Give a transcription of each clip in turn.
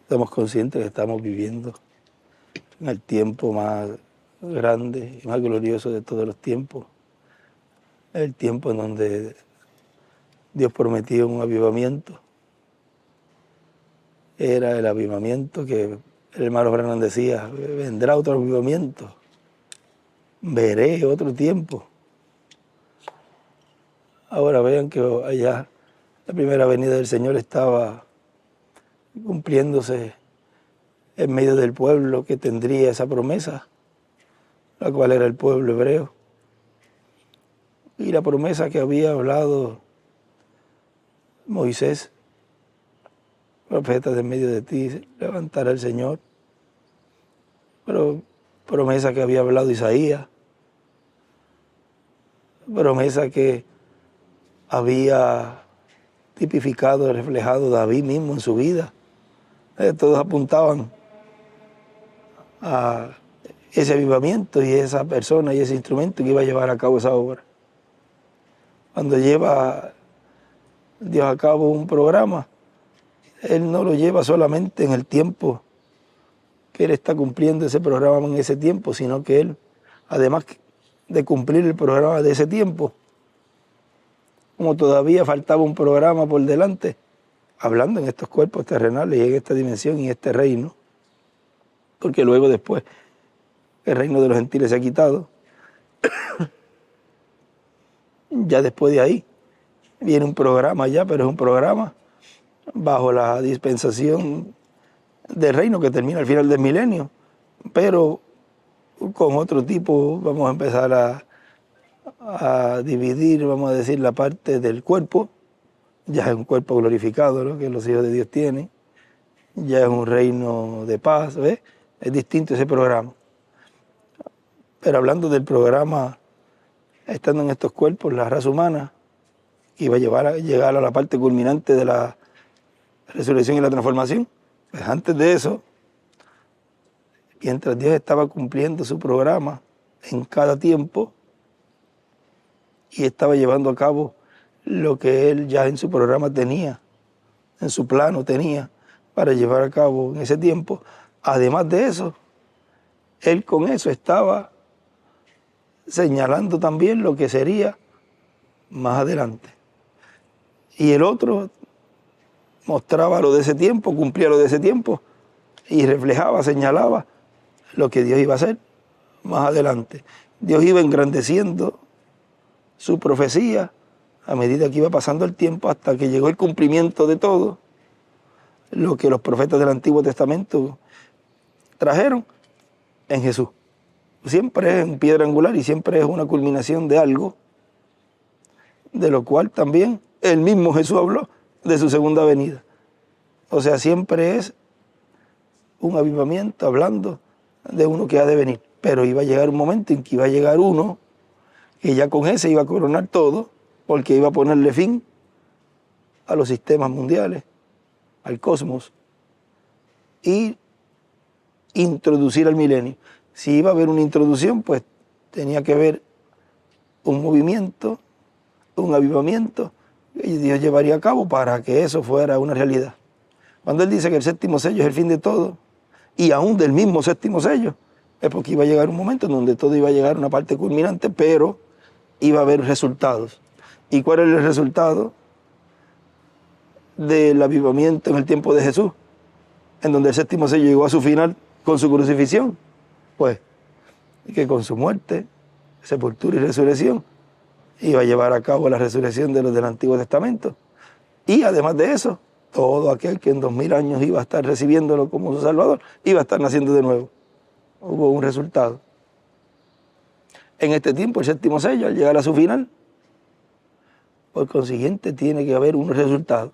Estamos conscientes que estamos viviendo en el tiempo más grande y más glorioso de todos los tiempos. El tiempo en donde Dios prometió un avivamiento. Era el avivamiento que el hermano Branham decía, vendrá otro avivamiento, veré otro tiempo. Ahora vean que allá la primera venida del Señor estaba cumpliéndose en medio del pueblo que tendría esa promesa, la cual era el pueblo hebreo. Y la promesa que había hablado Moisés, profeta de en medio de ti, levantará el Señor. Pero promesa que había hablado Isaías, promesa que había tipificado y reflejado David mismo en su vida. Todos apuntaban a ese avivamiento y esa persona y ese instrumento que iba a llevar a cabo esa obra. Cuando lleva Dios a cabo un programa, Él no lo lleva solamente en el tiempo que Él está cumpliendo ese programa en ese tiempo, sino que Él, además de cumplir el programa de ese tiempo, como todavía faltaba un programa por delante, hablando en estos cuerpos terrenales y en esta dimensión y este reino, porque luego después el reino de los gentiles se ha quitado, ya después de ahí viene un programa ya, pero es un programa bajo la dispensación del reino que termina al final del milenio, pero con otro tipo vamos a empezar a dividir, vamos a decir, la parte del cuerpo. Ya es un cuerpo glorificado, ¿no?, que los hijos de Dios tienen, ya es un reino de paz, ¿ves? Es distinto ese programa. Pero hablando del programa, estando en estos cuerpos, la raza humana iba a llegar a la parte culminante de la resurrección y la transformación. Pues antes de eso, mientras Dios estaba cumpliendo su programa en cada tiempo y estaba llevando a cabo lo que Él ya en su programa tenía, en su plano tenía para llevar a cabo en ese tiempo, además de eso, Él con eso estaba señalando también lo que sería más adelante. Y el otro mostraba lo de ese tiempo, cumplía lo de ese tiempo y reflejaba, señalaba lo que Dios iba a hacer más adelante. Dios iba engrandeciendo su profecía a medida que iba pasando el tiempo hasta que llegó el cumplimiento de todo lo que los profetas del Antiguo Testamento trajeron en Jesús. Siempre es en piedra angular y siempre es una culminación de algo, de lo cual también el mismo Jesús habló de su segunda venida. O sea, siempre es un avivamiento hablando de uno que ha de venir. Pero iba a llegar un momento en que iba a llegar uno que ya con ese iba a coronar todo, porque iba a ponerle fin a los sistemas mundiales, al cosmos, y introducir al milenio. Si iba a haber una introducción, pues tenía que haber un movimiento, un avivamiento, y Dios llevaría a cabo para que eso fuera una realidad. Cuando Él dice que el séptimo sello es el fin de todo, y aún del mismo séptimo sello, es porque iba a llegar un momento en donde todo iba a llegar a una parte culminante, pero iba a haber resultados. ¿Y cuál es el resultado del avivamiento en el tiempo de Jesús? En donde el séptimo sello llegó a su final con su crucifixión. Pues que con su muerte, sepultura y resurrección iba a llevar a cabo la resurrección de los del Antiguo Testamento. Y además de eso, todo aquel que en 2000 años iba a estar recibiéndolo como su Salvador, iba a estar naciendo de nuevo. Hubo un resultado. En este tiempo, el séptimo sello, al llegar a su final, por consiguiente, tiene que haber un resultado.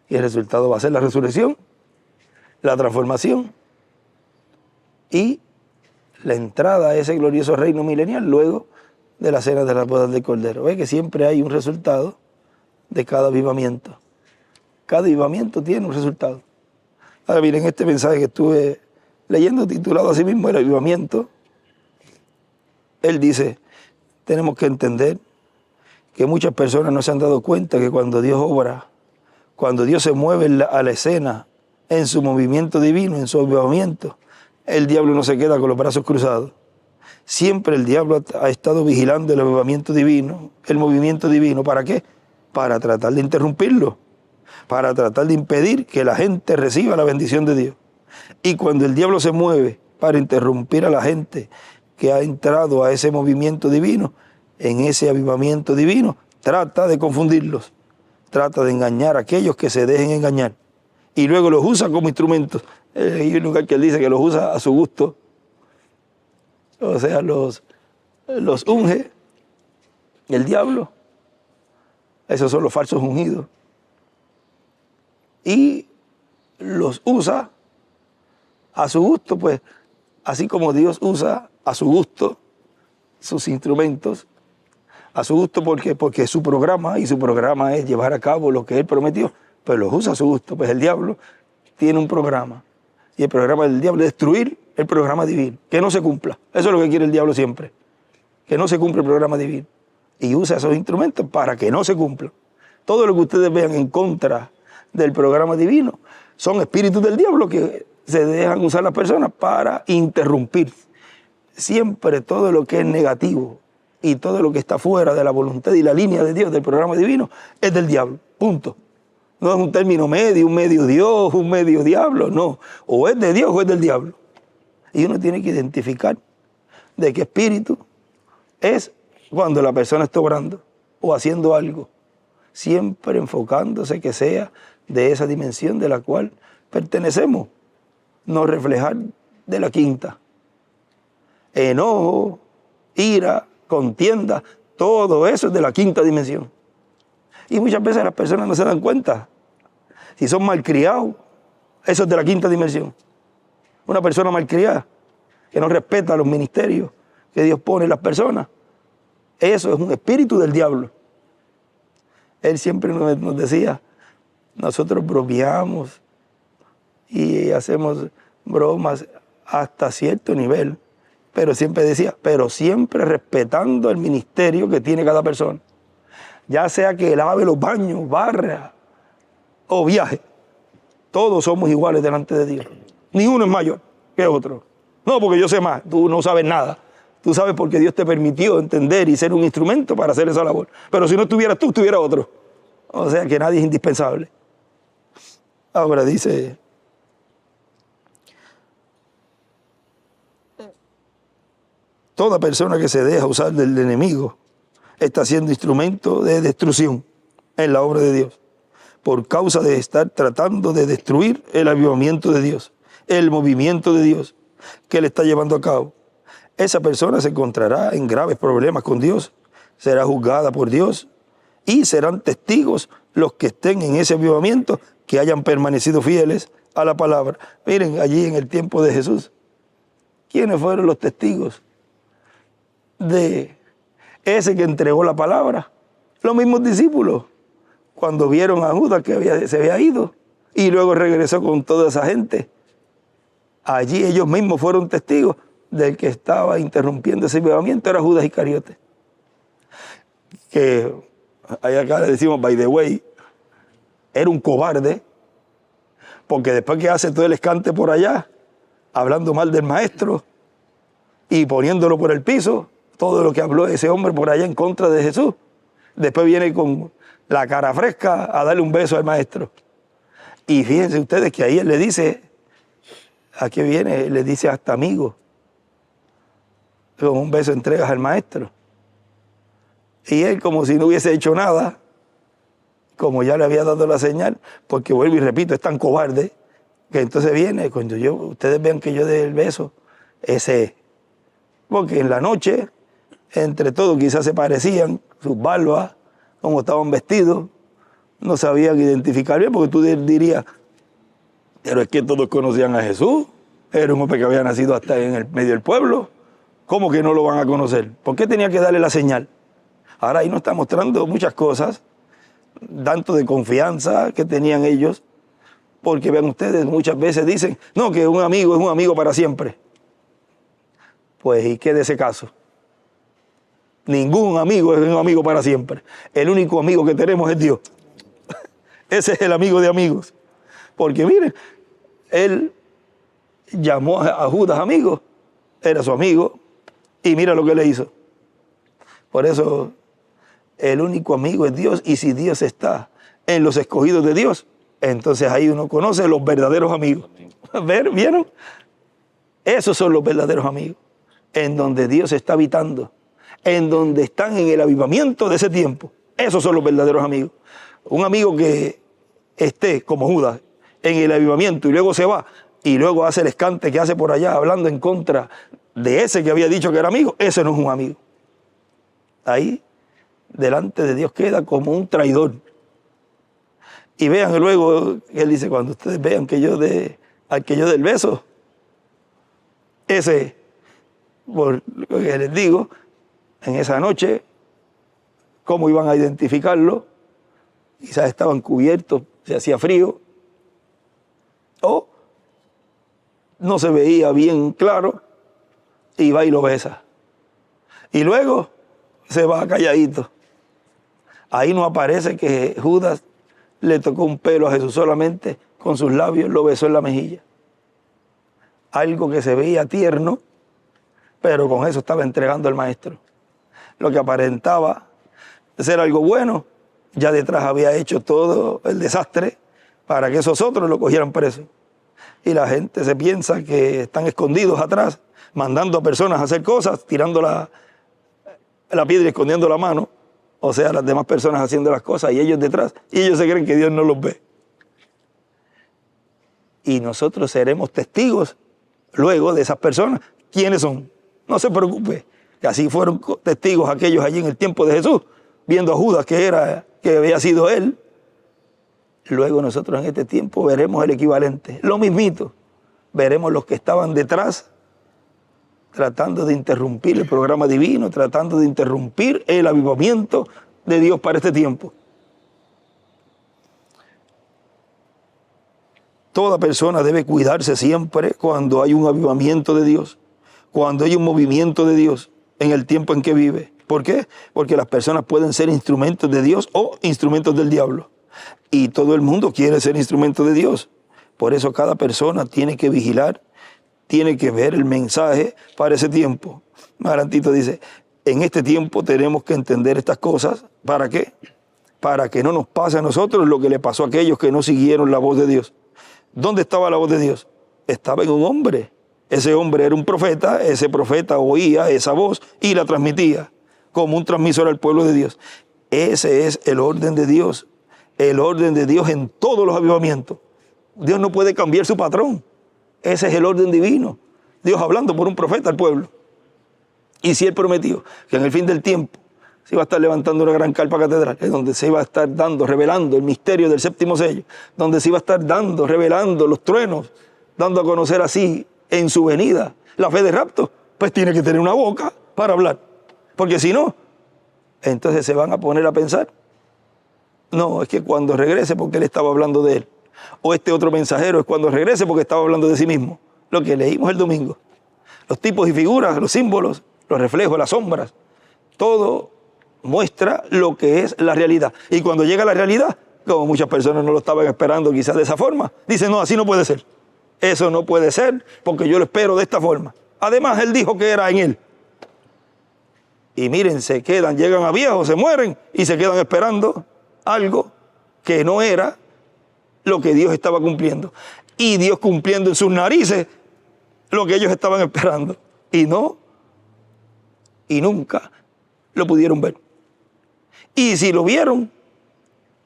Y el resultado va a ser la resurrección, la transformación y la entrada a ese glorioso reino milenial luego de la cena de las bodas del Cordero. Ve que siempre hay un resultado de cada avivamiento. Cada avivamiento tiene un resultado. Ahora miren este mensaje que estuve leyendo, titulado así mismo, El avivamiento. Él dice, tenemos que entender que muchas personas no se han dado cuenta que cuando Dios obra, cuando Dios se mueve a la escena en su movimiento divino, en su avivamiento, el diablo no se queda con los brazos cruzados. Siempre el diablo ha estado vigilando el avivamiento divino, el movimiento divino. ¿Para qué? Para tratar de interrumpirlo, para tratar de impedir que la gente reciba la bendición de Dios. Y cuando el diablo se mueve para interrumpir a la gente que ha entrado a ese movimiento divino, en ese avivamiento divino, trata de confundirlos, trata de engañar a aquellos que se dejen engañar. Y luego los usa como instrumentos. Hay un lugar que él dice que los usa a su gusto. O sea, los unge el diablo. Esos son los falsos ungidos. Y los usa a su gusto, pues, así como Dios usa a su gusto sus instrumentos, a su gusto porque es su programa, y su programa es llevar a cabo lo que Él prometió, pues los usa a su gusto. Pues el diablo tiene un programa, y el programa del diablo es destruir el programa divino, que no se cumpla. Eso es lo que quiere el diablo siempre, que no se cumpla el programa divino, y usa esos instrumentos para que no se cumpla. Todo lo que ustedes vean en contra del programa divino son espíritus del diablo que se dejan usar las personas para interrumpir. Siempre todo lo que es negativo y todo lo que está fuera de la voluntad y la línea de Dios, del programa divino, es del diablo, punto. No es un término medio, un medio Dios, un medio diablo, no. O es de Dios o es del diablo. Y uno tiene que identificar de qué espíritu es cuando la persona está obrando o haciendo algo, siempre enfocándose que sea de esa dimensión de la cual pertenecemos, no reflejar de la quinta. Enojo, ira, contienda, todo eso es de la quinta dimensión. Y muchas veces las personas no se dan cuenta. Si son malcriados, eso es de la quinta dimensión. Una persona malcriada, que no respeta los ministerios que Dios pone en las personas, eso es un espíritu del diablo. Él siempre nos decía, nosotros bromeamos y hacemos bromas hasta cierto nivel, pero siempre decía, pero siempre respetando el ministerio que tiene cada persona. Ya sea que lave los baños, barra o viaje, todos somos iguales delante de Dios. Ni uno es mayor que otro. No, porque yo sé más, tú no sabes nada. Tú sabes porque Dios te permitió entender y ser un instrumento para hacer esa labor. Pero si no estuvieras tú, estuviera otro. O sea que nadie es indispensable. Ahora dice, toda persona que se deja usar del enemigo está siendo instrumento de destrucción en la obra de Dios, por causa de estar tratando de destruir el avivamiento de Dios, el movimiento de Dios que Él está llevando a cabo. Esa persona se encontrará en graves problemas con Dios, será juzgada por Dios y serán testigos los que estén en ese avivamiento que hayan permanecido fieles a la palabra. Miren, allí en el tiempo de Jesús, ¿quiénes fueron los testigos de ese que entregó la palabra? Los mismos discípulos, cuando vieron a Judas que se había ido y luego regresó con toda esa gente. Allí ellos mismos fueron testigos del que estaba interrumpiendo ese avivamiento, era Judas Iscariote. Que ahí acá le decimos, by the way, era un cobarde, porque después que hace todo el escante por allá, hablando mal del maestro y poniéndolo por el piso, todo lo que habló ese hombre por allá en contra de Jesús, después viene con la cara fresca a darle un beso al maestro. Y fíjense ustedes que ahí él le dice, ¿a qué viene? Le dice hasta amigo. Con un beso entregas al maestro. Y él, como si no hubiese hecho nada, como ya le había dado la señal, porque vuelvo y repito, es tan cobarde, que entonces viene, cuando ustedes vean que yo dé el beso, ese es. Porque en la noche, entre todos quizás se parecían, sus barbas, cómo estaban vestidos, no sabían identificar bien, porque tú dirías, pero es que todos conocían a Jesús, era un hombre que había nacido hasta en el medio del pueblo, ¿cómo que no lo van a conocer? ¿Por qué tenía que darle la señal? Ahora ahí nos está mostrando muchas cosas, tanto de confianza que tenían ellos, porque vean ustedes, muchas veces dicen, no, que un amigo es un amigo para siempre. Pues, ¿y qué de ese caso? Ningún amigo es un amigo para siempre. El único amigo que tenemos es Dios. Ese es el amigo de amigos. Porque miren, él llamó a Judas amigo, era su amigo, y mira lo que le hizo. Por eso el único amigo es Dios, y si Dios está en los escogidos de Dios, entonces ahí uno conoce los verdaderos amigos. ¿Vieron? Esos son los verdaderos amigos, en donde Dios está habitando, en donde están en el avivamiento de ese tiempo. Esos son los verdaderos amigos. Un amigo que esté como Judas en el avivamiento y luego se va y luego hace el escante que hace por allá hablando en contra de ese que había dicho que era amigo, ese no es un amigo. Ahí delante de Dios queda como un traidor. Y vean que luego él dice, cuando ustedes vean que al que yo dé el beso, ese, por lo que les digo, en esa noche, cómo iban a identificarlo, quizás estaban cubiertos, se hacía frío, o no se veía bien claro, y va y lo besa. Y luego se va calladito. Ahí no aparece que Judas le tocó un pelo a Jesús, solamente con sus labios lo besó en la mejilla. Algo que se veía tierno, pero con eso estaba entregando al maestro. Lo que aparentaba ser algo bueno, ya detrás había hecho todo el desastre para que esos otros lo cogieran preso. Y la gente se piensa que están escondidos atrás, mandando a personas a hacer cosas, tirando la piedra y escondiendo la mano. O sea, las demás personas haciendo las cosas y ellos detrás. Y ellos se creen que Dios no los ve. Y nosotros seremos testigos luego de esas personas. ¿Quiénes son? No se preocupe, que así fueron testigos aquellos allí en el tiempo de Jesús, viendo a Judas que había sido él. Luego nosotros en este tiempo veremos el equivalente. Lo mismito. Veremos los que estaban detrás tratando de interrumpir el programa divino, tratando de interrumpir el avivamiento de Dios para este tiempo. Toda persona debe cuidarse siempre cuando hay un avivamiento de Dios, cuando hay un movimiento de Dios en el tiempo en que vive. ¿Por qué? Porque las personas pueden ser instrumentos de Dios o instrumentos del diablo. Y todo el mundo quiere ser instrumento de Dios. Por eso cada persona tiene que vigilar, tiene que ver el mensaje para ese tiempo. Marantito dice, en este tiempo tenemos que entender estas cosas. ¿Para qué? Para que no nos pase a nosotros lo que le pasó a aquellos que no siguieron la voz de Dios. ¿Dónde estaba la voz de Dios? Estaba en un hombre. Ese hombre era un profeta, ese profeta oía esa voz y la transmitía como un transmisor al pueblo de Dios. Ese es el orden de Dios en todos los avivamientos. Dios no puede cambiar su patrón. Ese es el orden divino. Dios hablando por un profeta al pueblo. Y si Él prometió que en el fin del tiempo se iba a estar levantando una gran carpa catedral, es donde se iba a estar revelando el misterio del séptimo sello, donde se iba a estar revelando los truenos, dando a conocer así en su venida la fe de rapto, pues tiene que tener una boca para hablar. Porque si no, entonces se van a poner a pensar, no, es que cuando regrese porque Él estaba hablando de Él. O este otro mensajero es cuando regrese porque estaba hablando de sí mismo. Lo que leímos el domingo. Los tipos y figuras, los símbolos, los reflejos, las sombras. Todo muestra lo que es la realidad. Y cuando llega la realidad, como muchas personas no lo estaban esperando quizás de esa forma, dicen, no, así no puede ser. Eso no puede ser porque yo lo espero de esta forma. Además, Él dijo que era en Él. Y miren, llegan a viejos, se mueren y se quedan esperando algo que no era lo que Dios estaba cumpliendo. Y Dios cumpliendo en sus narices lo que ellos estaban esperando. Y nunca lo pudieron ver. Y si lo vieron,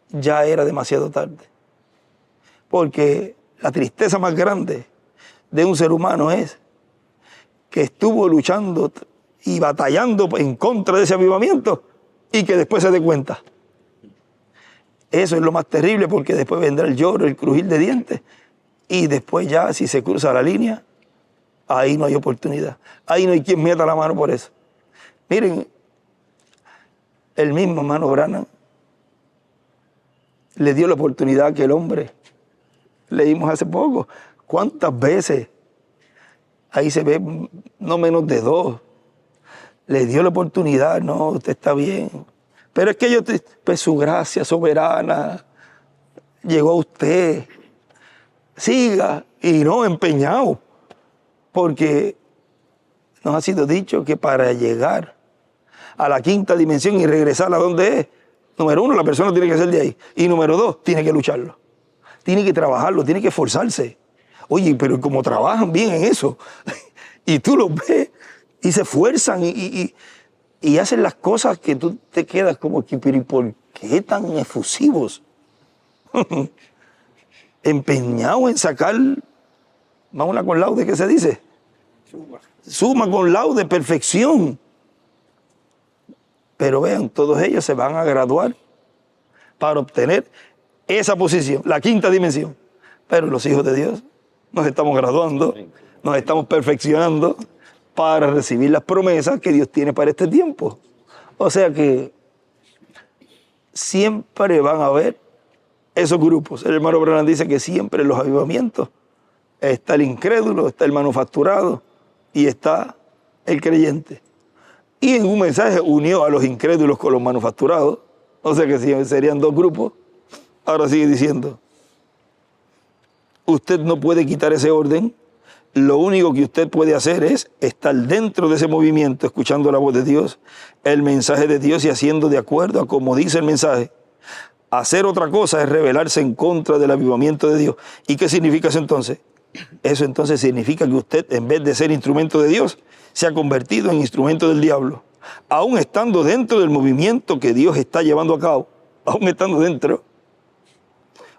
ya era demasiado tarde. Porque la tristeza más grande de un ser humano es que estuvo luchando y batallando en contra de ese avivamiento y que después se dé cuenta. Eso es lo más terrible, porque después vendrá el lloro, el crujir de dientes, y después ya si se cruza la línea, ahí no hay oportunidad. Ahí no hay quien meta la mano por eso. Miren, el mismo hermano Branham le dio la oportunidad a aquel hombre. Leímos hace poco. ¿Cuántas veces? Ahí se ve no menos de 2. Le dio la oportunidad. No, usted está bien. Pero es que pues su gracia soberana llegó a usted. Siga y no empeñado, porque nos ha sido dicho que para llegar a la quinta dimensión y regresar a donde es, número uno, la persona tiene que ser de ahí, y número dos, tiene que lucharlo, tiene que trabajarlo, tiene que esforzarse. Oye, pero como trabajan bien en eso, y tú los ves, y se esfuerzan, y hacen las cosas que tú te quedas como que, pero ¿y por qué tan efusivos? Empeñados en sacar, vamos con laude, ¿qué se dice? Suma con laude, perfección. Pero vean, todos ellos se van a graduar para obtener esa posición, la quinta dimensión. Pero los hijos de Dios nos estamos graduando, nos estamos perfeccionando para recibir las promesas que Dios tiene para este tiempo. O sea que siempre van a haber esos grupos. El hermano Branham dice que siempre en los avivamientos está el incrédulo, está el manufacturado y está el creyente. Y en un mensaje unió a los incrédulos con los manufacturados, o sea que serían dos grupos. Ahora sigue diciendo, usted no puede quitar ese orden, lo único que usted puede hacer es estar dentro de ese movimiento, escuchando la voz de Dios, el mensaje de Dios y haciendo de acuerdo a como dice el mensaje. Hacer otra cosa es rebelarse en contra del avivamiento de Dios. ¿Y qué significa eso entonces? Eso entonces significa que usted, en vez de ser instrumento de Dios, se ha convertido en instrumento del diablo. Aún estando dentro del movimiento que Dios está llevando a cabo, aún estando dentro,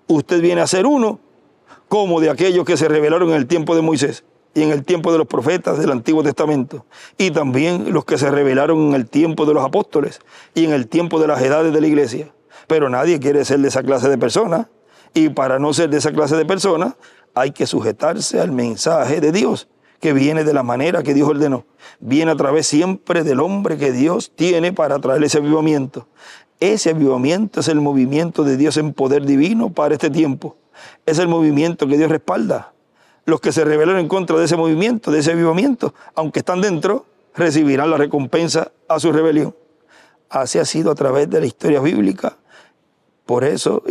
usted viene a ser uno como de aquellos que se rebelaron en el tiempo de Moisés y en el tiempo de los profetas del Antiguo Testamento, y también los que se rebelaron en el tiempo de los apóstoles y en el tiempo de las edades de la iglesia. Pero nadie quiere ser de esa clase de personas, y para no ser de esa clase de personas hay que sujetarse al mensaje de Dios, que viene de la manera que Dios ordenó. Viene a través siempre del hombre que Dios tiene para traer ese avivamiento. Ese avivamiento es el movimiento de Dios en poder divino para este tiempo. Es el movimiento que Dios respalda. Los que se rebelaron en contra de ese movimiento, de ese avivamiento, aunque están dentro, recibirán la recompensa a su rebelión. Así ha sido a través de la historia bíblica. Por eso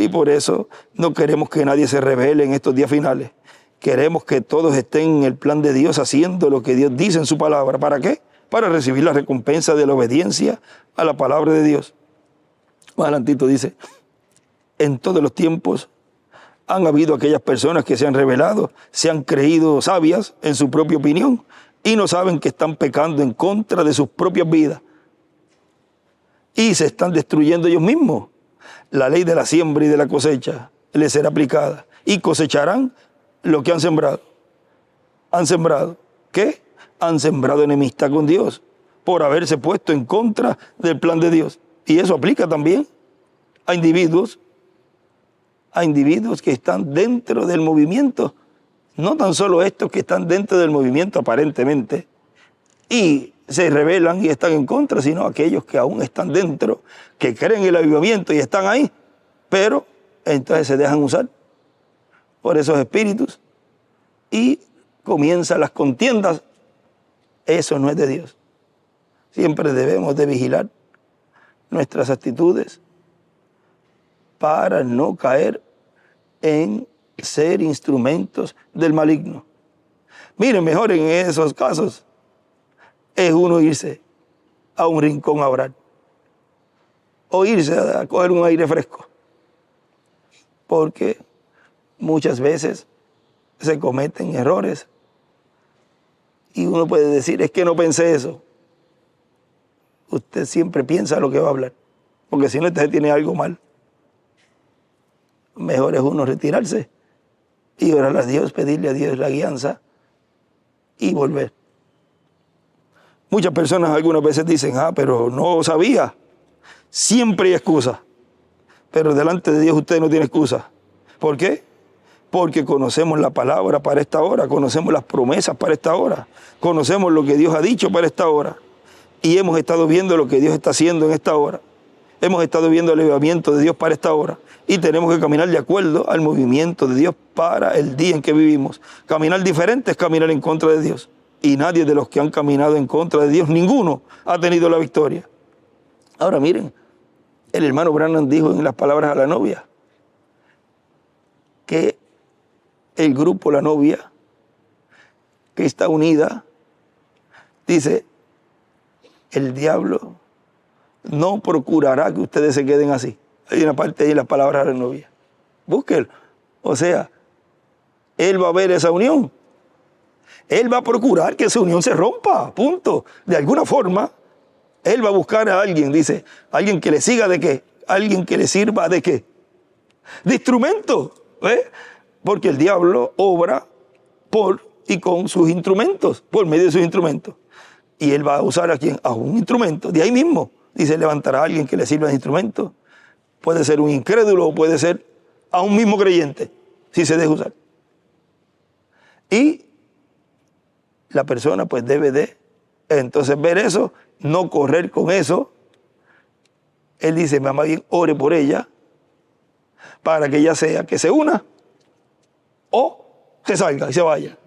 no queremos que nadie se rebele en estos días finales. Queremos que todos estén en el plan de Dios haciendo lo que Dios dice en su palabra. ¿Para qué? Para recibir la recompensa de la obediencia a la palabra de Dios. Más adelantito dice, en todos los tiempos han habido aquellas personas que se han rebelado, se han creído sabias en su propia opinión y no saben que están pecando en contra de sus propias vidas. Y se están destruyendo ellos mismos. La ley de la siembra y de la cosecha les será aplicada y cosecharán lo que han sembrado. ¿Han sembrado qué? Han sembrado enemistad con Dios por haberse puesto en contra del plan de Dios. Y eso aplica también a individuos que están dentro del movimiento. No tan solo estos que están dentro del movimiento aparentemente y se rebelan y están en contra, sino aquellos que aún están dentro, que creen en el avivamiento y están ahí, pero entonces se dejan usar por esos espíritus y comienzan las contiendas. Eso no es de Dios. Siempre debemos de vigilar nuestras actitudes para no caer en ser instrumentos del maligno. Miren, mejor en esos casos es uno irse a un rincón a orar o irse a coger un aire fresco, porque muchas veces se cometen errores y uno puede decir, es que no pensé eso. Usted siempre piensa lo que va a hablar, porque si no, usted tiene algo mal. Mejor es uno retirarse y orar a Dios, pedirle a Dios la guianza y volver. Muchas personas algunas veces dicen, pero no sabía. Siempre hay excusa. Pero delante de Dios usted no tiene excusa. ¿Por qué? Porque conocemos la palabra para esta hora, conocemos las promesas para esta hora, conocemos lo que Dios ha dicho para esta hora. Y hemos estado viendo lo que Dios está haciendo en esta hora. Hemos estado viendo el avivamiento de Dios para esta hora. Y tenemos que caminar de acuerdo al movimiento de Dios para el día en que vivimos. Caminar diferente es caminar en contra de Dios. Y nadie de los que han caminado en contra de Dios, ninguno ha tenido la victoria. Ahora miren, el hermano Branham dijo en las palabras a la novia que el grupo, la novia, que está unida, dice, el diablo no procurará que ustedes se queden así. Hay una parte ahí en las palabras de la novia. Búsquelo. O sea, él va a ver esa unión. Él va a procurar que esa unión se rompa, punto. De alguna forma, él va a buscar a alguien, dice, alguien que le siga de qué, alguien que le sirva de qué, de instrumento, porque el diablo obra por y con sus instrumentos, por medio de sus instrumentos. Y él va a usar a quién, a un instrumento, de ahí mismo, dice, levantará a alguien que le sirva de instrumento. Puede ser un incrédulo o puede ser a un mismo creyente, si se deja usar. Y la persona pues debe de, entonces, ver eso, no correr con eso. Él dice, más bien, ore por ella, para que ella sea que se una, o se salga y se vaya.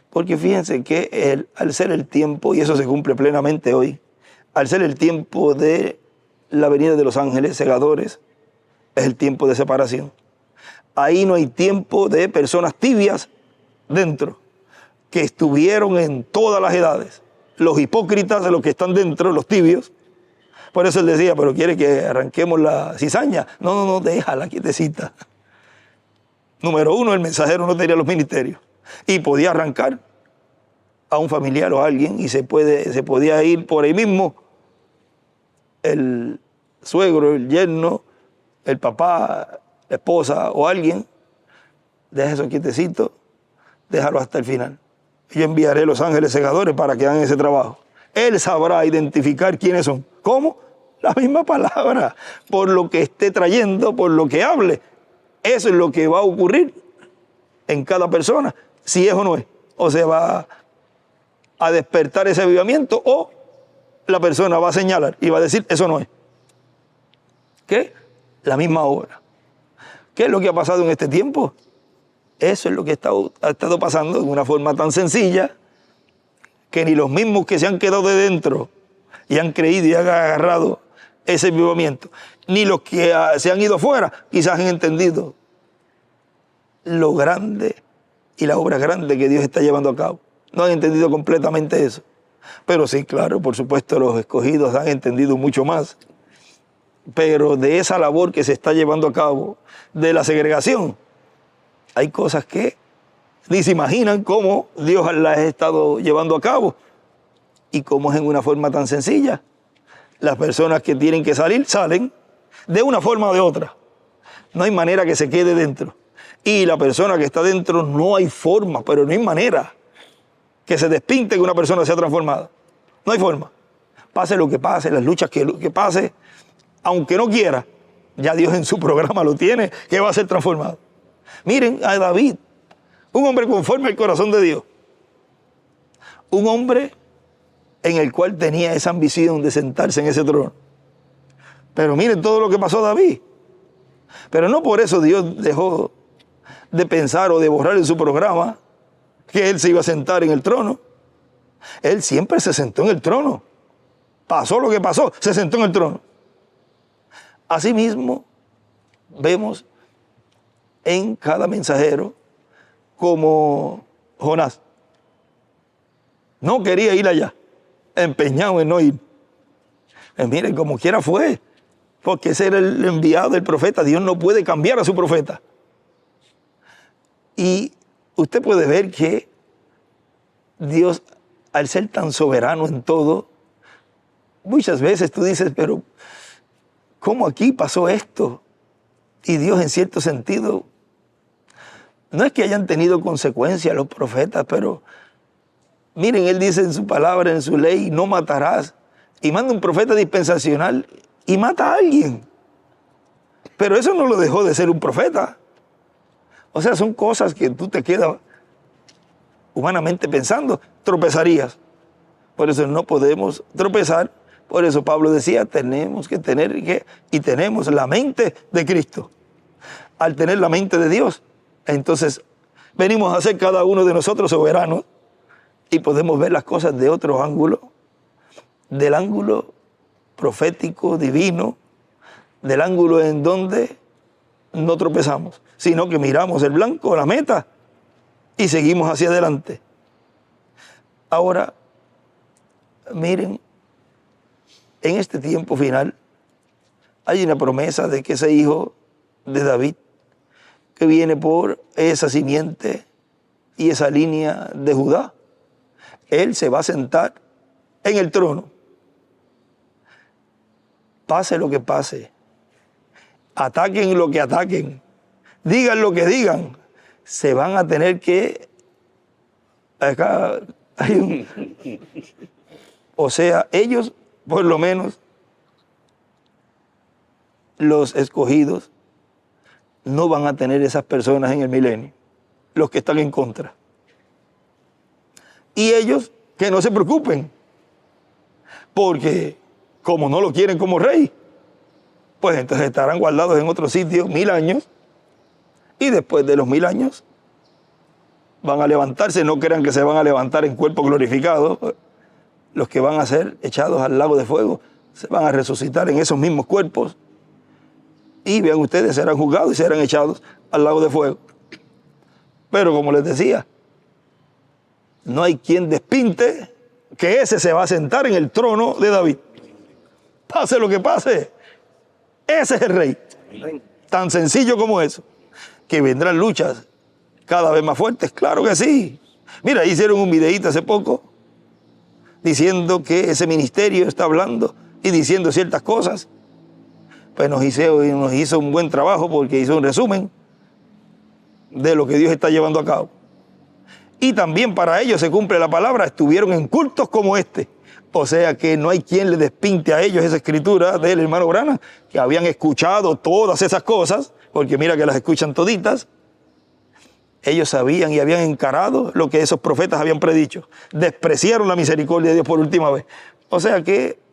Porque fíjense que al ser el tiempo, y eso se cumple plenamente hoy, al ser el tiempo de la venida de los ángeles segadores, es el tiempo de separación. Ahí no hay tiempo de personas tibias dentro, que estuvieron en todas las edades. Los hipócritas, de los que están dentro, los tibios. Por eso él decía, pero quiere que arranquemos la cizaña. No, déjala quietecita. Número uno, el mensajero no tenía los ministerios. Y podía arrancar a un familiar o a alguien y se podía ir por ahí mismo el suegro, el yerno, el papá, la esposa o alguien. Deja eso quietecito, déjalo hasta el final. Yo enviaré los ángeles segadores para que hagan ese trabajo. Él sabrá identificar quiénes son. ¿Cómo? La misma palabra. Por lo que esté trayendo, por lo que hable. Eso es lo que va a ocurrir en cada persona, si es o no es. O se va a despertar ese avivamiento o la persona va a señalar y va a decir, eso no es. ¿Qué? La misma obra. ¿Qué es lo que ha pasado en este tiempo? Eso es lo que ha estado pasando de una forma tan sencilla que ni los mismos que se han quedado de dentro y han creído y han agarrado ese avivamiento, ni los que se han ido afuera quizás han entendido lo grande y la obra grande que Dios está llevando a cabo. No han entendido completamente eso. Pero sí, claro, por supuesto, los escogidos han entendido mucho más. Pero de esa labor que se está llevando a cabo, de la segregación, hay cosas que ni se imaginan cómo Dios las ha estado llevando a cabo y cómo es en una forma tan sencilla. Las personas que tienen que salir, salen de una forma o de otra. No hay manera que se quede dentro. Y la persona que está dentro, no hay forma, pero no hay manera que se despinte que una persona sea transformada. No hay forma. Pase lo que pase, las luchas que pase, aunque no quiera, ya Dios en su programa lo tiene, que va a ser transformado. Miren a David, un hombre conforme al corazón de Dios. Un hombre en el cual tenía esa ambición de sentarse en ese trono. Pero miren todo lo que pasó a David. Pero no por eso Dios dejó de pensar o de borrar en su programa que él se iba a sentar en el trono. Él siempre se sentó en el trono. Pasó lo que pasó, se sentó en el trono. Asimismo, vemos en cada mensajero como Jonás. No quería ir allá, empeñado en no ir. Miren, como quiera fue, porque ese era el enviado del profeta. Dios no puede cambiar a su profeta. Y usted puede ver que Dios, al ser tan soberano en todo, muchas veces tú dices, pero ¿cómo aquí pasó esto? Y Dios, en cierto sentido, no es que hayan tenido consecuencias los profetas, pero miren, Él dice en su palabra, en su ley, no matarás. Y manda un profeta dispensacional y mata a alguien. Pero eso no lo dejó de ser un profeta. O sea, son cosas que tú te quedas humanamente pensando, tropezarías. Por eso no podemos tropezar. Por eso Pablo decía, tenemos que tener, y tenemos la mente de Cristo. Al tener la mente de Dios, entonces venimos a ser cada uno de nosotros soberanos y podemos ver las cosas de otro ángulo, del ángulo profético, divino, del ángulo en donde no tropezamos, sino que miramos el blanco, la meta, y seguimos hacia adelante. Ahora, miren, en este tiempo final hay una promesa de que ese hijo de David, que viene por esa simiente y esa línea de Judá, él se va a sentar en el trono. Pase lo que pase, ataquen lo que ataquen, digan lo que digan, se van a tener que... Acá hay un... O sea, ellos, por lo menos, los escogidos, no van a tener esas personas en el milenio, los que están en contra. Y ellos, que no se preocupen, porque como no lo quieren como rey, pues entonces estarán guardados en otro sitio 1000 años, y después de los 1000 años van a levantarse. No crean que se van a levantar en cuerpo glorificado. Los que van a ser echados al lago de fuego se van a resucitar en esos mismos cuerpos, y vean ustedes, serán juzgados y serán echados al lago de fuego. Pero como les decía, no hay quien despinte que ese se va a sentar en el trono de David. Pase lo que pase, ese es el rey. Tan sencillo como eso. Que vendrán luchas cada vez más fuertes, claro que sí. Mira, hicieron un videíto hace poco diciendo que ese ministerio está hablando y diciendo ciertas cosas. Pues nos hizo un buen trabajo, porque hizo un resumen de lo que Dios está llevando a cabo. Y también para ellos se cumple la palabra, estuvieron en cultos como este. O sea que no hay quien le despinte a ellos esa escritura del hermano Branham, que habían escuchado todas esas cosas, porque mira que las escuchan toditas. Ellos sabían y habían encarado lo que esos profetas habían predicho. Despreciaron la misericordia de Dios por última vez. O sea que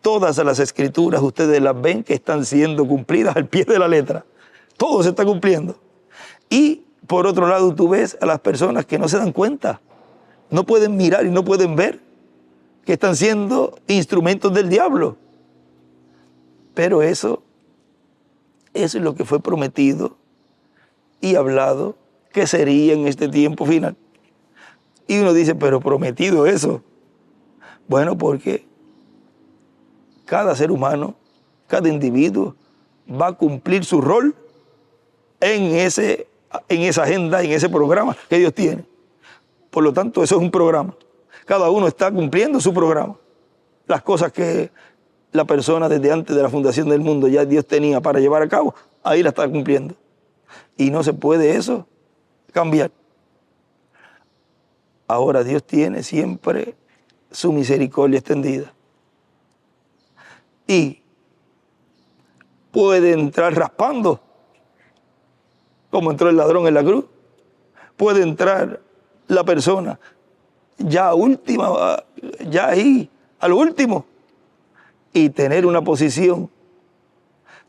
todas las escrituras ustedes las ven que están siendo cumplidas al pie de la letra. Todo se está cumpliendo. Y por otro lado tú ves a las personas que no se dan cuenta. No pueden mirar y no pueden ver que están siendo instrumentos del diablo. Pero eso es lo que fue prometido y hablado que sería en este tiempo final. Y uno dice, pero prometido eso. Bueno, porque cada ser humano, cada individuo va a cumplir su rol en esa agenda, en ese programa que Dios tiene. Por lo tanto, eso es un programa. Cada uno está cumpliendo su programa. Las cosas que la persona desde antes de la fundación del mundo ya Dios tenía para llevar a cabo, ahí la está cumpliendo. Y no se puede eso cambiar. Ahora Dios tiene siempre su misericordia extendida. Y puede entrar raspando, como entró el ladrón en la cruz. Puede entrar la persona ya ahí, a lo último, y tener una posición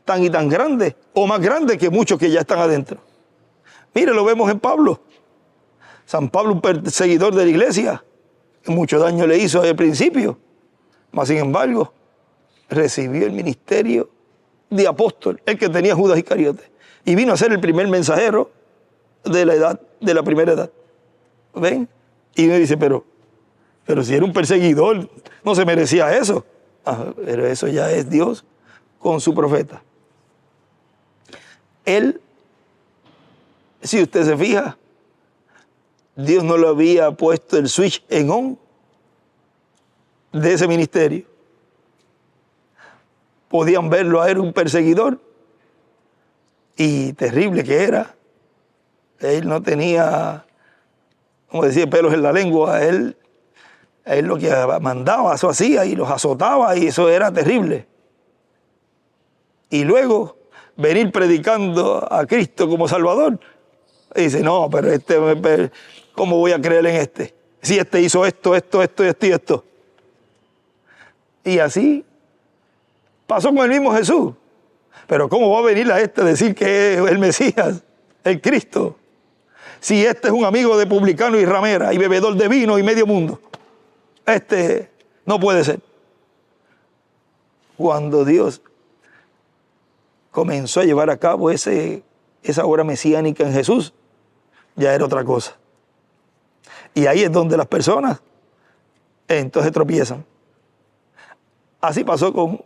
tan y tan grande, o más grande que muchos que ya están adentro. Mire, lo vemos en Pablo. San Pablo, un perseguidor de la iglesia, que mucho daño le hizo al principio, mas sin embargo, recibió el ministerio de apóstol, el que tenía Judas Iscariote, y vino a ser el primer mensajero de la primera edad. ¿Ven? Y uno dice, pero si era un perseguidor, no se merecía eso. Pero eso ya es Dios con su profeta. Él, si usted se fija, Dios no le había puesto el switch en on de ese ministerio. Podían verlo a él un perseguidor, y terrible que era. Él no tenía, como decía, pelos en la lengua. Él lo que mandaba, eso hacía, y los azotaba, y eso era terrible. Y luego venir predicando a Cristo como Salvador, y dice, no, pero ¿cómo voy a creer en este? Si este hizo esto y esto. Y así pasó con el mismo Jesús. Pero ¿cómo va a venir a decir que es el Mesías, el Cristo? Si este es un amigo de publicano y ramera y bebedor de vino y medio mundo. No puede ser. Cuando Dios comenzó a llevar a cabo esa obra mesiánica en Jesús, ya era otra cosa. Y ahí es donde las personas entonces tropiezan. Así pasó con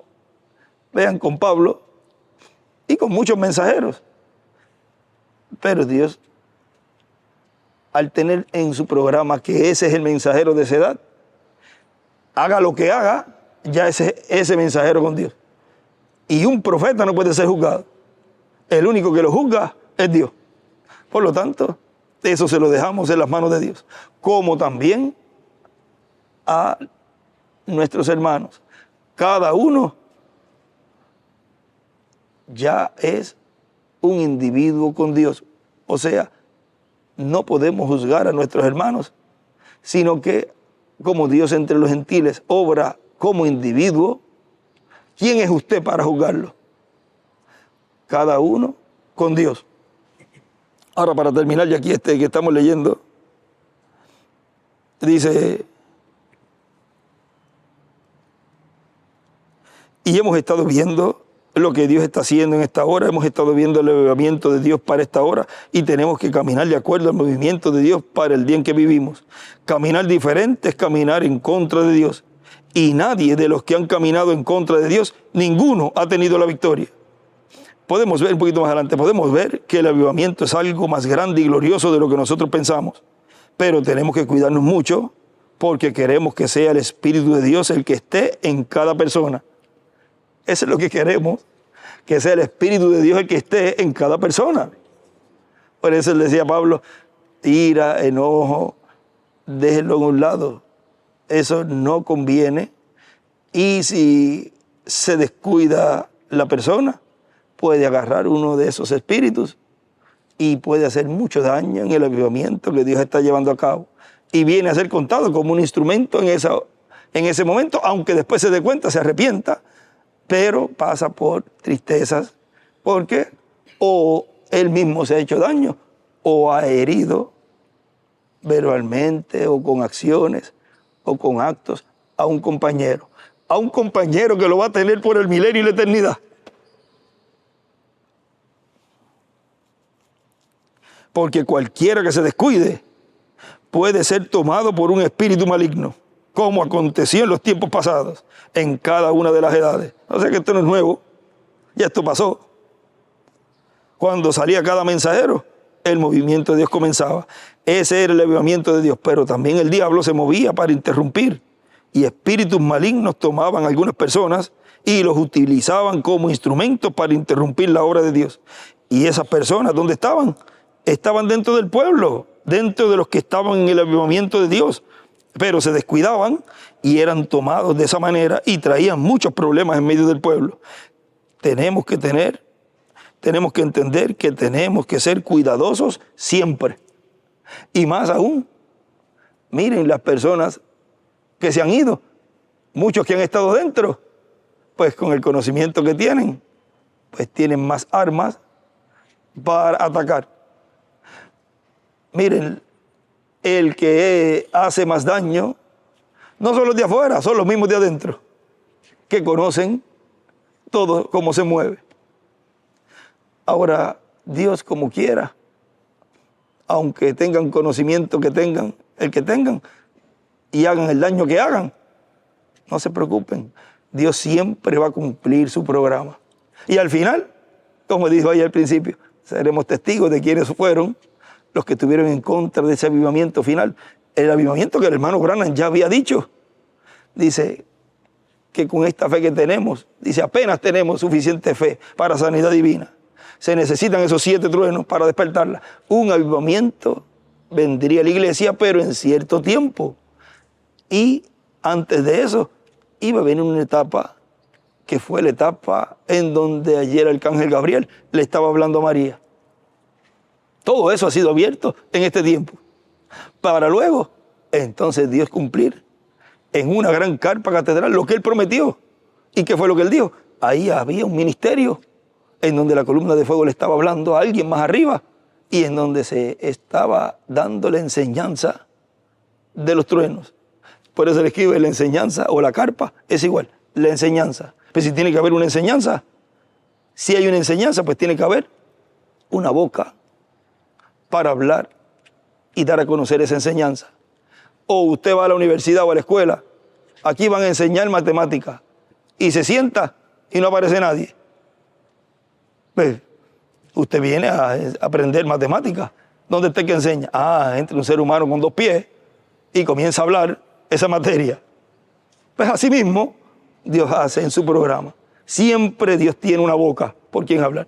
Pablo y con muchos mensajeros. Pero Dios, al tener en su programa que ese es el mensajero de esa edad, haga lo que haga, ya ese mensajero con Dios. Y un profeta no puede ser juzgado. El único que lo juzga es Dios. Por lo tanto, eso se lo dejamos en las manos de Dios. Como también a nuestros hermanos. Cada uno ya es un individuo con Dios. O sea, no podemos juzgar a nuestros hermanos, sino que como Dios entre los gentiles obra como individuo, ¿quién es usted para juzgarlo? Cada uno con Dios. Ahora, para terminar, ya aquí que estamos leyendo, dice, y hemos estado viendo lo que Dios está haciendo en esta hora, hemos estado viendo el avivamiento de Dios para esta hora y tenemos que caminar de acuerdo al movimiento de Dios para el día en que vivimos. Caminar diferente es caminar en contra de Dios. Y nadie de los que han caminado en contra de Dios, ninguno ha tenido la victoria. Podemos ver un poquito más adelante, podemos ver que el avivamiento es algo más grande y glorioso de lo que nosotros pensamos. Pero tenemos que cuidarnos mucho porque queremos que sea el Espíritu de Dios el que esté en cada persona. Eso es lo que queremos, que sea el Espíritu de Dios el que esté en cada persona. Por eso le decía a Pablo, ira, enojo, déjenlo a un lado. Eso no conviene. Y si se descuida la persona, puede agarrar uno de esos espíritus y puede hacer mucho daño en el avivamiento que Dios está llevando a cabo. Y viene a ser contado como un instrumento en ese momento, aunque después se dé cuenta, se arrepienta, pero pasa por tristezas, porque o él mismo se ha hecho daño, o ha herido verbalmente, o con acciones, o con actos, a un compañero que lo va a tener por el milenio y la eternidad. Porque cualquiera que se descuide puede ser tomado por un espíritu maligno, como aconteció en los tiempos pasados, en cada una de las edades. O sea que esto no es nuevo, ya esto pasó. Cuando salía cada mensajero, el movimiento de Dios comenzaba. Ese era el avivamiento de Dios, pero también el diablo se movía para interrumpir. Y espíritus malignos tomaban a algunas personas y los utilizaban como instrumentos para interrumpir la obra de Dios. Y esas personas, ¿dónde estaban? Estaban dentro del pueblo, dentro de los que estaban en el avivamiento de Dios, pero se descuidaban y eran tomados de esa manera y traían muchos problemas en medio del pueblo. Tenemos que entender que tenemos que ser cuidadosos siempre. Y más aún, miren las personas que se han ido, muchos que han estado dentro, pues con el conocimiento que tienen, pues tienen más armas para atacar. Miren, el que hace más daño no son los de afuera, son los mismos de adentro, que conocen todo cómo se mueve. Ahora, Dios como quiera, aunque tengan conocimiento que tengan, el que tengan, y hagan el daño que hagan, no se preocupen, Dios siempre va a cumplir su programa. Y al final, como dijo ahí al principio, seremos testigos de quienes fueron los que estuvieron en contra de ese avivamiento final. El avivamiento que el hermano Branham ya había dicho. Dice que con esta fe que tenemos, dice apenas tenemos suficiente fe para sanidad divina. Se necesitan esos 7 truenos para despertarla. Un avivamiento vendría a la iglesia, pero en cierto tiempo. Y antes de eso, iba a venir una etapa que fue la etapa en donde ayer el arcángel Gabriel le estaba hablando a María. Todo eso ha sido abierto en este tiempo. Para luego, entonces Dios cumplir en una gran carpa catedral lo que Él prometió. ¿Y qué fue lo que Él dijo? Ahí había un ministerio en donde la columna de fuego le estaba hablando a alguien más arriba y en donde se estaba dando la enseñanza de los truenos. Por eso le escribe la enseñanza o la carpa, es igual, la enseñanza. Pero si tiene que haber una enseñanza, si hay una enseñanza, pues tiene que haber una boca para hablar y dar a conocer esa enseñanza. O usted va a la universidad o a la escuela, aquí van a enseñar matemáticas, y se sienta y no aparece nadie. Pues, usted viene a aprender matemáticas. ¿Dónde está el que enseña? Entra un ser humano con 2 pies y comienza a hablar esa materia. Pues así mismo Dios hace en su programa. Siempre Dios tiene una boca por quien hablar.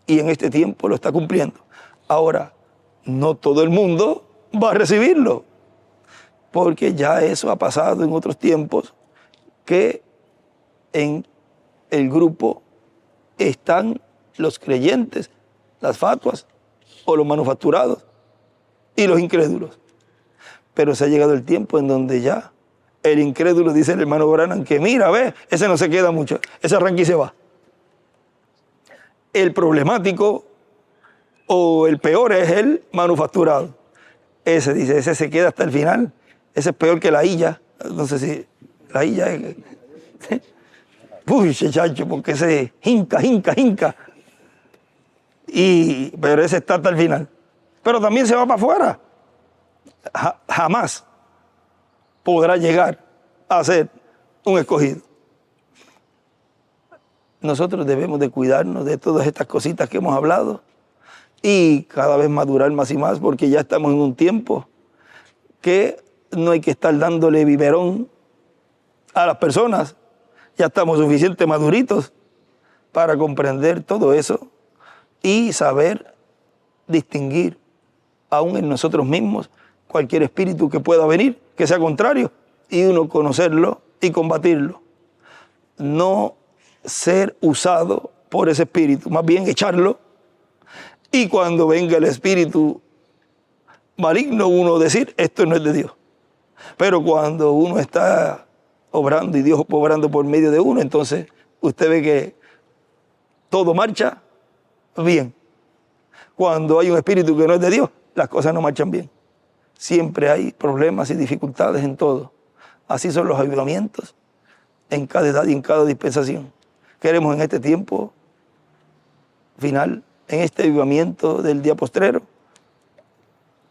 Y en este tiempo lo está cumpliendo. Ahora, no todo el mundo va a recibirlo, porque ya eso ha pasado en otros tiempos, que en el grupo están los creyentes, las fatuas o los manufacturados y los incrédulos. Pero se ha llegado el tiempo en donde ya el incrédulo, dice el hermano Branham, que mira, ve, ese no se queda mucho, ese arranca y se va. El problemático o el peor es el manufacturado. Ese dice, ese se queda hasta el final. Ese es peor que la hilla. No sé si la hilla es... Uy, chacho, porque ese hinca. Pero ese está hasta el final. Pero también se va para afuera. Jamás podrá llegar a ser un escogido. Nosotros debemos de cuidarnos de todas estas cositas que hemos hablado y cada vez madurar más y más, porque ya estamos en un tiempo que no hay que estar dándole biberón a las personas. Ya estamos suficientemente maduritos para comprender todo eso y saber distinguir aún en nosotros mismos cualquier espíritu que pueda venir, que sea contrario, y uno conocerlo y combatirlo. No ser usado por ese espíritu, más bien echarlo, y cuando venga el espíritu maligno uno decir, esto no es de Dios. Pero cuando uno está obrando y Dios obrando por medio de uno, entonces usted ve que todo marcha bien. Cuando hay un espíritu que no es de Dios, las cosas no marchan bien. Siempre hay problemas y dificultades en todo. Así son los avivamientos en cada edad y en cada dispensación. Queremos en este tiempo final, en este avivamiento del día postrero,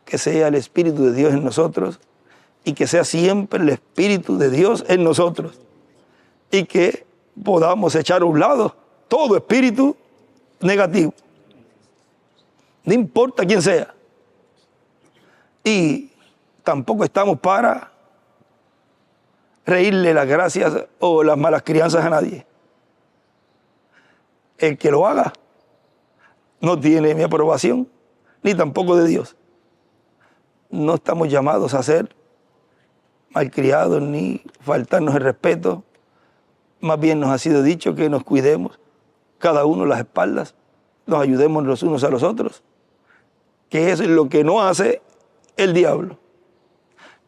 que sea el Espíritu de Dios en nosotros y que sea siempre el Espíritu de Dios en nosotros y que podamos echar a un lado todo espíritu negativo. No importa quién sea. Y tampoco estamos para reírle las gracias o las malas crianzas a nadie. El que lo haga no tiene mi aprobación, ni tampoco de Dios. No estamos llamados a ser malcriados ni faltarnos el respeto. Más bien nos ha sido dicho que nos cuidemos cada uno las espaldas, nos ayudemos los unos a los otros, que eso es lo que no hace el diablo.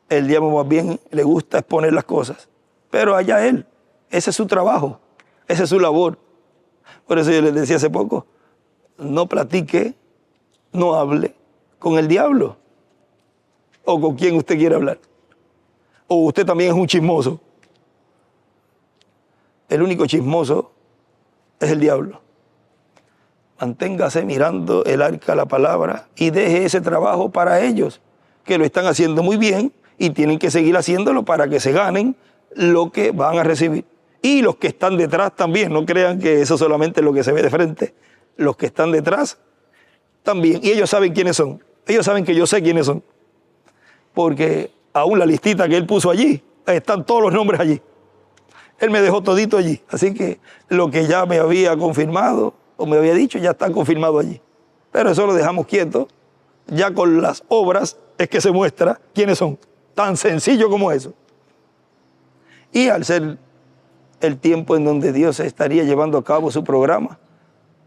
El diablo más bien le gusta exponer las cosas, pero allá él, ese es su trabajo, esa es su labor. Por eso yo les decía hace poco, no platique, no hable con el diablo o con quien usted quiera hablar. O usted también es un chismoso. El único chismoso es el diablo. Manténgase mirando el arca, la palabra, y deje ese trabajo para ellos, que lo están haciendo muy bien y tienen que seguir haciéndolo para que se ganen lo que van a recibir. Y los que están detrás también, no crean que eso solamente es lo que se ve de frente. Los que están detrás también, y ellos saben quiénes son. Ellos saben que yo sé quiénes son. Porque aún la listita que él puso allí, están todos los nombres allí. Él me dejó todito allí. Así que lo que ya me había confirmado o me había dicho, ya está confirmado allí. Pero eso lo dejamos quieto. Ya con las obras es que se muestra quiénes son. Tan sencillo como eso. Y al ser el tiempo en donde Dios estaría llevando a cabo su programa,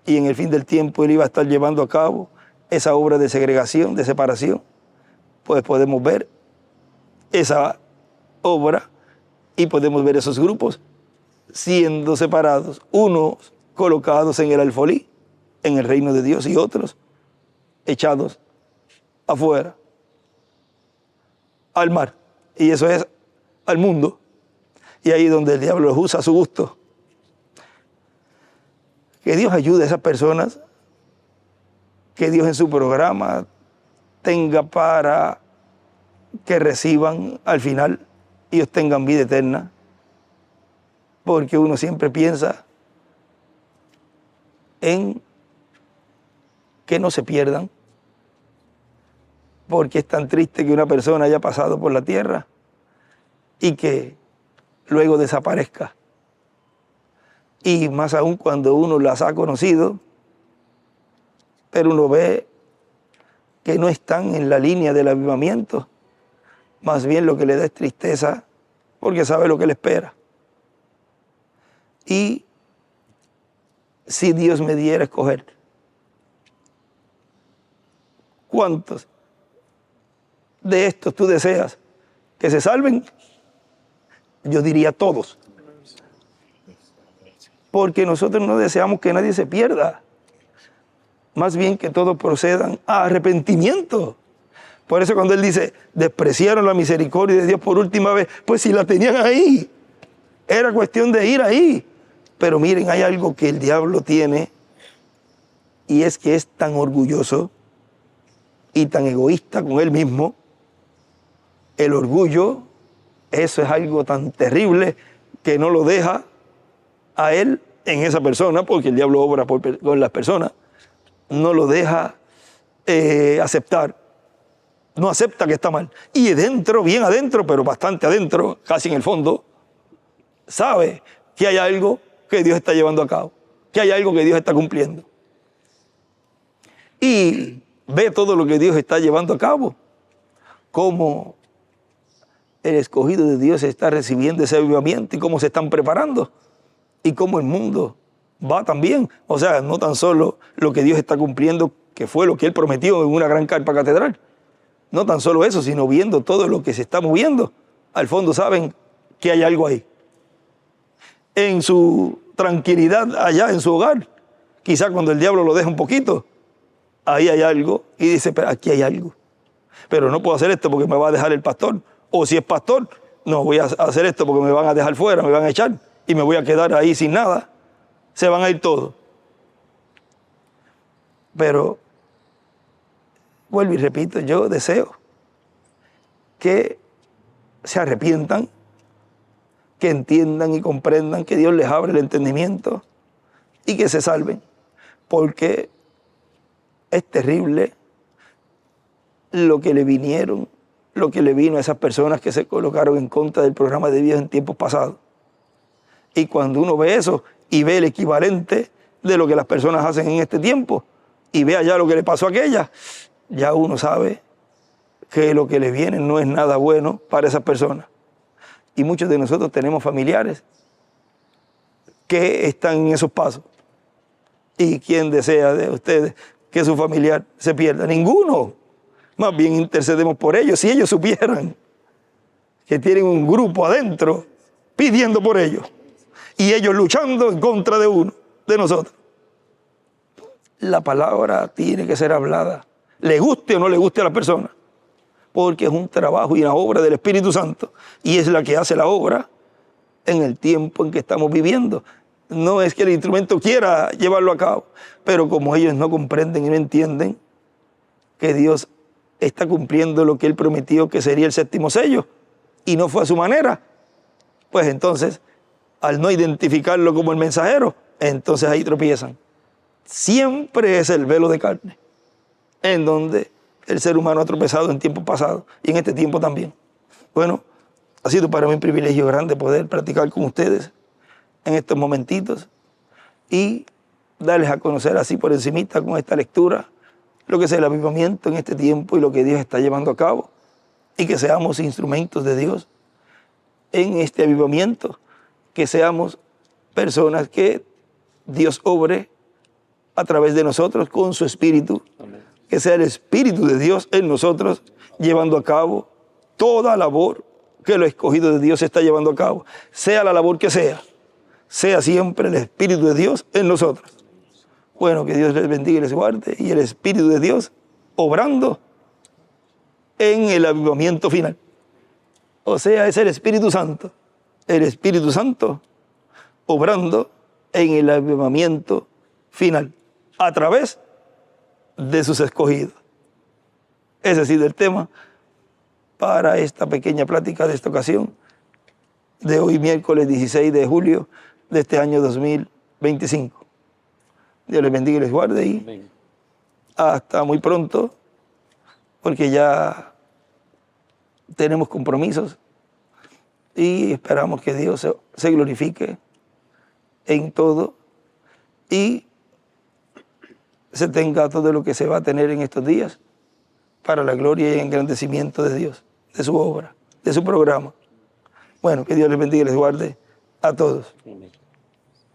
y en el fin del tiempo Él iba a estar llevando a cabo esa obra de segregación, de separación, pues podemos ver esa obra y podemos ver esos grupos siendo separados, unos colocados en el alfolí, en el reino de Dios, y otros echados afuera, al mar. Y eso es al mundo. Y ahí donde el diablo los usa a su gusto. Que Dios ayude a esas personas, que Dios en su programa tenga para que reciban al final y obtengan vida eterna, porque uno siempre piensa en que no se pierdan, porque es tan triste que una persona haya pasado por la tierra y que luego desaparezca. Y más aún cuando uno las ha conocido, pero uno ve que no están en la línea del avivamiento. Más bien lo que le da es tristeza, porque sabe lo que le espera. Y si Dios me diera a escoger, ¿cuántos de estos tú deseas que se salven? Yo diría todos. Porque nosotros no deseamos que nadie se pierda. Más bien que todos procedan a arrepentimiento. Por eso cuando él dice, despreciaron la misericordia de Dios por última vez, pues si la tenían ahí, era cuestión de ir ahí. Pero miren, hay algo que el diablo tiene, y es que es tan orgulloso y tan egoísta con él mismo. El orgullo, eso es algo tan terrible que no lo deja a él en esa persona, porque el diablo obra con las personas, no lo deja aceptar. No acepta que está mal. Y dentro, bien adentro, pero bastante adentro, casi en el fondo, sabe que hay algo que Dios está llevando a cabo, que hay algo que Dios está cumpliendo. Y ve todo lo que Dios está llevando a cabo, cómo el escogido de Dios está recibiendo ese avivamiento y cómo se están preparando y cómo el mundo va también. O sea, no tan solo lo que Dios está cumpliendo, que fue lo que Él prometió en una gran carpa catedral. No tan solo eso, sino viendo todo lo que se está moviendo. Al fondo saben que hay algo ahí. En su tranquilidad allá en su hogar, quizá cuando el diablo lo deja un poquito, ahí hay algo y dice, pero aquí hay algo. Pero no puedo hacer esto porque me va a dejar el pastor. O si es pastor, no voy a hacer esto porque me van a dejar fuera, me van a echar y me voy a quedar ahí sin nada. Se van a ir todos. Pero vuelvo y repito, yo deseo que se arrepientan, que entiendan y comprendan que Dios les abre el entendimiento y que se salven, porque es terrible lo que le vino a esas personas que se colocaron en contra del programa de Dios en tiempos pasados. Y cuando uno ve eso y ve el equivalente de lo que las personas hacen en este tiempo y ve allá lo que le pasó a aquella, ya uno sabe que lo que les viene no es nada bueno para esas personas. Y muchos de nosotros tenemos familiares que están en esos pasos. ¿Y quién desea de ustedes que su familiar se pierda? Ninguno. Más bien intercedemos por ellos. Si ellos supieran que tienen un grupo adentro pidiendo por ellos y ellos luchando en contra de uno, de nosotros. La palabra tiene que ser hablada, le guste o no le guste a la persona, porque es un trabajo y una obra del Espíritu Santo, y es la que hace la obra en el tiempo en que estamos viviendo. No es que el instrumento quiera llevarlo a cabo, pero como ellos no comprenden y no entienden que Dios está cumpliendo lo que Él prometió que sería el séptimo sello, y no fue a su manera, pues entonces, al no identificarlo como el mensajero, entonces ahí tropiezan. Siempre es el velo de carne, en donde el ser humano ha tropezado en tiempos pasados y en este tiempo también. Bueno, ha sido para mí un privilegio grande poder practicar con ustedes en estos momentitos y darles a conocer así por encimita con esta lectura lo que es el avivamiento en este tiempo y lo que Dios está llevando a cabo, y que seamos instrumentos de Dios en este avivamiento, que seamos personas que Dios obre a través de nosotros con su Espíritu. Amén. Que sea el Espíritu de Dios en nosotros llevando a cabo toda labor que el escogido de Dios está llevando a cabo, sea la labor que sea siempre el Espíritu de Dios en nosotros. Bueno, que Dios les bendiga y les guarde, y el Espíritu de Dios obrando en el avivamiento final. O sea, es el Espíritu Santo obrando en el avivamiento final, a través de sus escogidos. Ese ha sido el tema para esta pequeña plática de esta ocasión, de hoy miércoles 16 de julio de este año 2025. Dios les bendiga y les guarde y Amén. hasta muy pronto, porque ya tenemos compromisos y esperamos que Dios se glorifique en todo y se tenga todo lo que se va a tener en estos días para la gloria y engrandecimiento de Dios, de su obra, de su programa. Bueno, que Dios les bendiga y les guarde a todos. Amén.